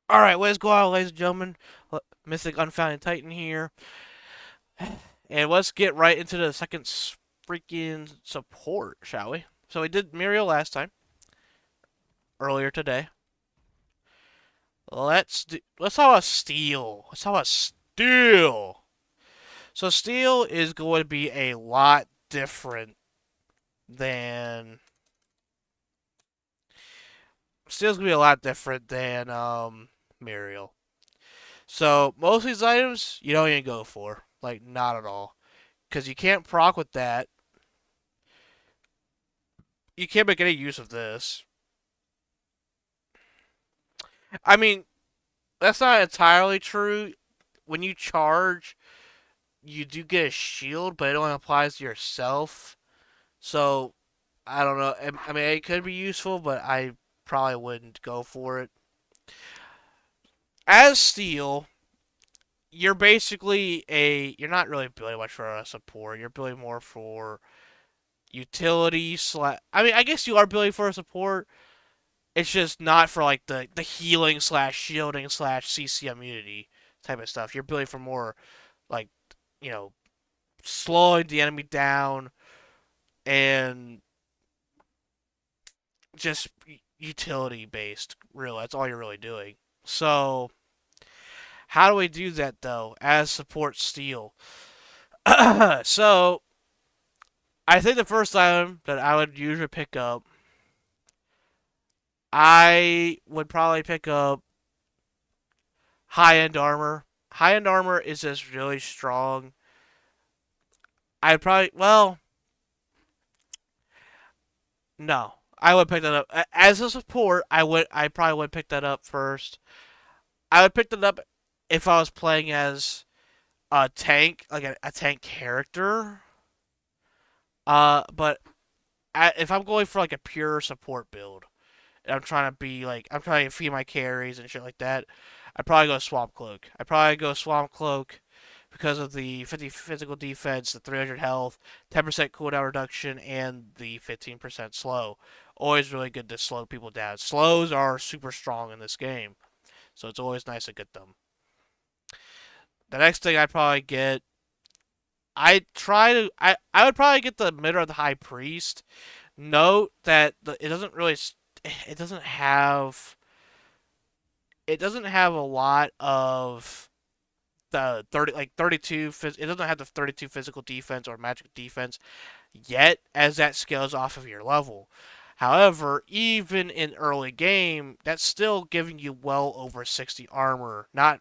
Alright, what is going on, ladies and gentlemen? Mythic Unfounded Titan here. And let's get right into the second freaking support, shall we? So we did Muriel last time, earlier today. Let's talk about Steel. Let's talk about Steel. So Steel is going to be a lot different than Steel's gonna be a lot different than Muriel. So most of these items you don't even go for. Like not at all. Because you can't proc with that. You can't make any use of this. I mean, that's not entirely true. When you charge, you do get a shield, but it only applies to yourself. So, I don't know. I mean, it could be useful, but I probably wouldn't go for it. As Steel, you're basically a. You're not really building much for a support. You're building more for utility slash. I mean, I guess you are building for a support. It's just not for like the healing slash shielding slash CC immunity type of stuff. You're building for more like you know slowing the enemy down and just utility based. Really, that's all you're really doing. So how do we do that though as support steel? So I think the first item that I would usually pick up, I would probably pick up high end armor. High end armor is just really strong. I'd probably no. I would pick that up as a support. I probably would pick that up first. I would pick that up if I was playing as a tank, like a tank character. But if I'm going for like a pure support build, and I'm trying to feed my carries and shit like that, I'd probably go Swamp Cloak. I'd probably go Swamp Cloak because of the 50 physical defense, the 300 health, 10% cooldown reduction, and the 15% slow. Always really good to slow people down. Slows are super strong in this game, so it's always nice to get them. The next thing I'd probably get, I would probably get the Mitter of the High Priest. Note that it doesn't really, it doesn't have, it doesn't have a lot of the 32. It doesn't have the 32 physical defense or magic defense yet, as that scales off of your level. However, even in early game, that's still giving you well over 60 armor. Not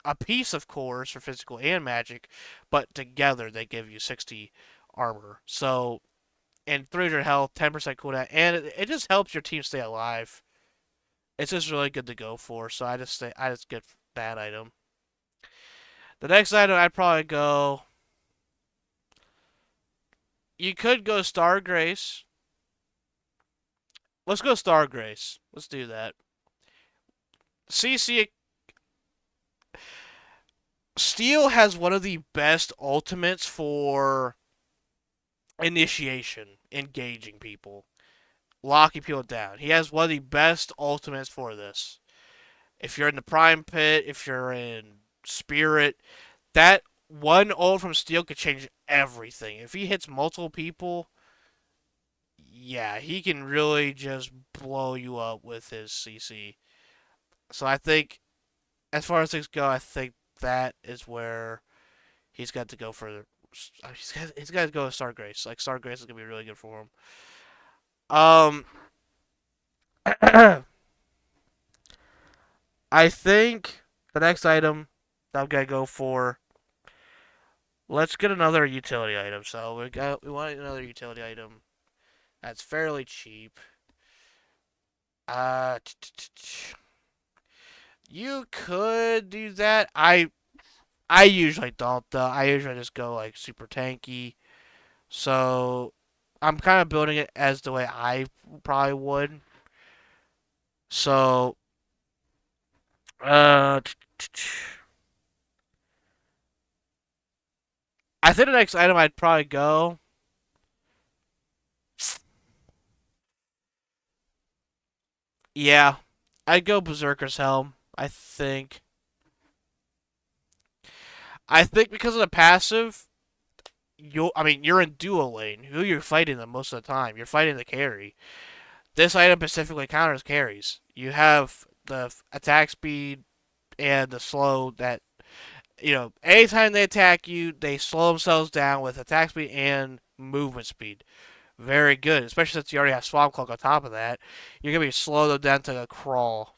a piece, of course, for physical and magic, but together they give you 60 armor. So, and 300 health, 10% cooldown, and it just helps your team stay alive. It's just really good to go for. So I just get that item. The next item I'd probably go. You could go Star Grace. Let's go Star Grace. Let's do that. CC Steel has one of the best ultimates for initiation, engaging people, locking people down. He has one of the best ultimates for this. If you're in the Prime Pit, if you're in Spirit, that one ult from Steel could change everything. If he hits multiple people, yeah, he can really just blow you up with his CC. So I think, as far as things go, I think that is where he's got to go for. He's got to go with Star Grace. Like Star Grace is gonna be really good for him. Um, I think the next item that I'm gonna go for. Let's get another utility item. So we want another utility item that's fairly cheap. Uh, you could do that. I usually don't though. I usually just go like super tanky. So I'm kind of building it as the way I probably would. So uh, I think the next item I'd probably go. Yeah, I'd go Berserker's Helm. I think. I think because of the passive, you're in dual lane. Who you're fighting them most of the time? You're fighting the carry. This item specifically counters carries. You have the attack speed and the slow that anytime they attack you, they slow themselves down with attack speed and movement speed. Very good, especially since you already have Swamp Cloak on top of that. You're gonna be slow them down to a crawl.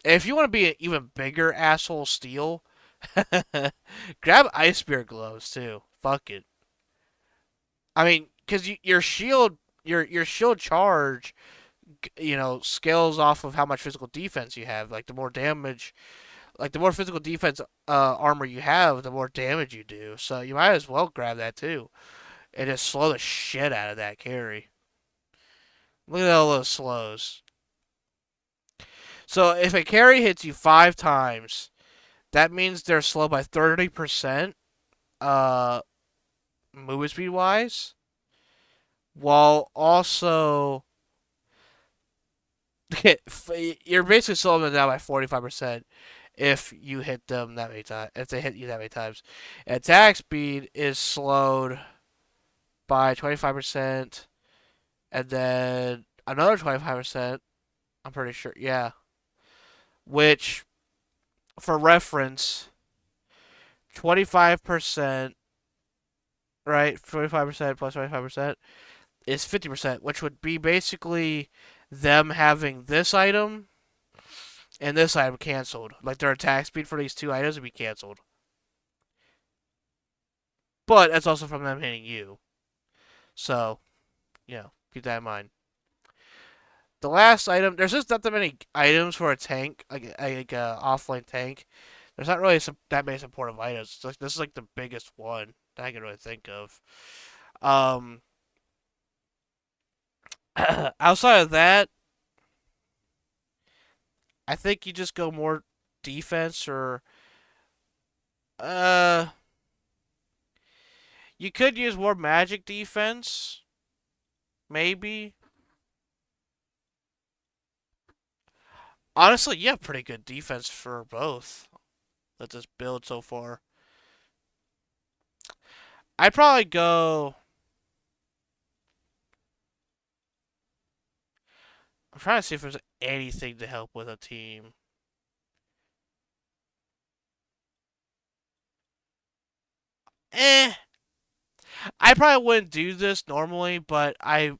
And if you want to be an even bigger asshole steel, grab Ice Spear gloves too. Fuck it. I mean, because your shield charge, scales off of how much physical defense you have. Like the more damage, like the more physical defense armor you have, the more damage you do. So you might as well grab that too, and just slow the shit out of that carry. Look at all those slows. So if a carry hits you 5 times, that means they're slow by 30%, uh, movement speed wise, while also you're basically slowing them down by 45% if you hit them that many times. If they hit you that many times, attack speed is slowed by 25%, and then another 25%. I'm pretty sure, yeah. Which, for reference, 25%, right? 25% plus 25% is 50%, which would be basically them having this item and this item canceled. Like their attack speed for these two items would be canceled. But that's also from them hitting you. So, keep that in mind. The last item, there's just not that many items for a tank, like a offlane tank. There's not really that many supportive items. This is like the biggest one that I can really think of. Um, outside of that, I think you just go more defense or uh, you could use more magic defense, maybe. Honestly, you have pretty good defense for both. Let this build so far. I'd probably go. I'm trying to see if there's anything to help with a team. Eh, I probably wouldn't do this normally, but I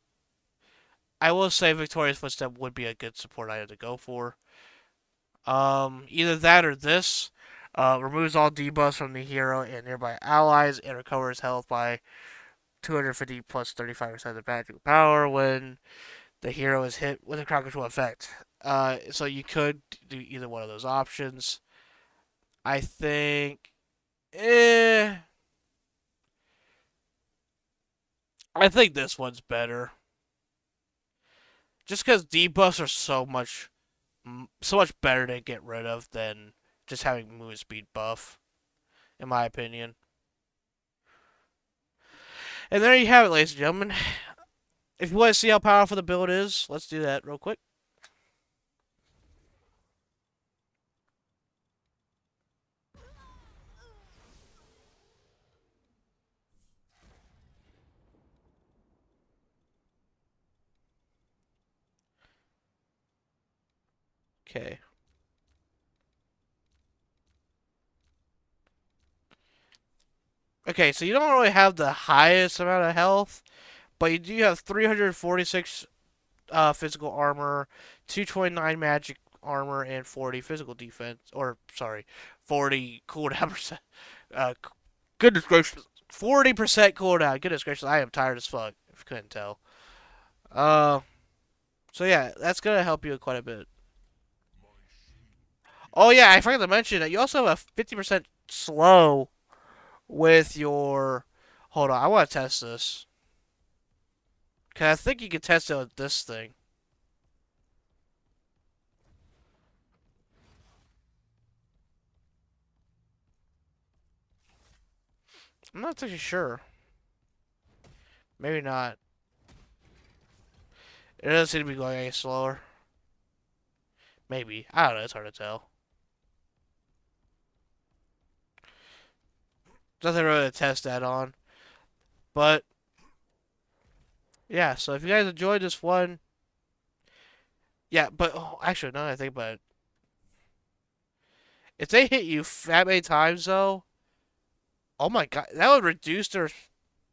will say Victoria's Footstep would be a good support item to go for. Either that or this. Removes all debuffs from the hero and nearby allies and recovers health by 250 plus 35% of magical power when the hero is hit with a crowd control effect. So you could do either one of those options. I think, eh, I think this one's better, just because debuffs are so much better to get rid of than just having movement speed buff, in my opinion. And there you have it, ladies and gentlemen. If you want to see how powerful the build is, let's do that real quick. Okay. Okay, so you don't really have the highest amount of health, but you do have 346 physical armor, 229 magic armor, and 40 physical defense. Or, sorry, 40 cooldown percent. Uh, goodness gracious. 40% cooldown. Goodness gracious, I am tired as fuck, if you couldn't tell. Uh, so yeah, that's gonna help you quite a bit. Oh yeah, I forgot to mention that you also have a 50% slow with your. Hold on, I want to test this. Cause I think you can test it with this thing. I'm not actually sure. Maybe not. It doesn't seem to be going any slower. Maybe. I don't know. It's hard to tell. Nothing really to test that on. But yeah, so if you guys enjoyed this one, yeah, but oh, actually, now that I think about it, if they hit you that many times though, oh my god, that would reduce their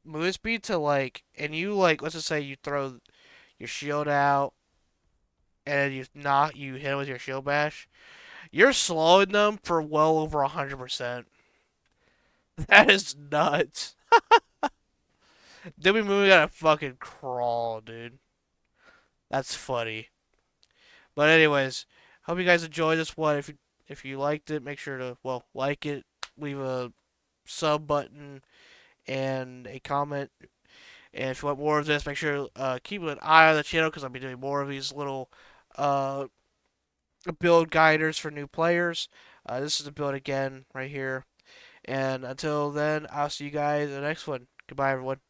movement speed to like, and you like, let's just say you throw your shield out and you hit it with your shield bash, you're slowing them for well over 100%. That is nuts. They'll be moving at a fucking crawl, dude. That's funny. But anyways, hope you guys enjoyed this one. If you liked it, make sure to like it, leave a sub button and a comment. And if you want more of this, make sure to keep an eye on the channel because I'll be doing more of these little uh, build guiders for new players. This is the build again right here. And until then, I'll see you guys in the next one. Goodbye, everyone.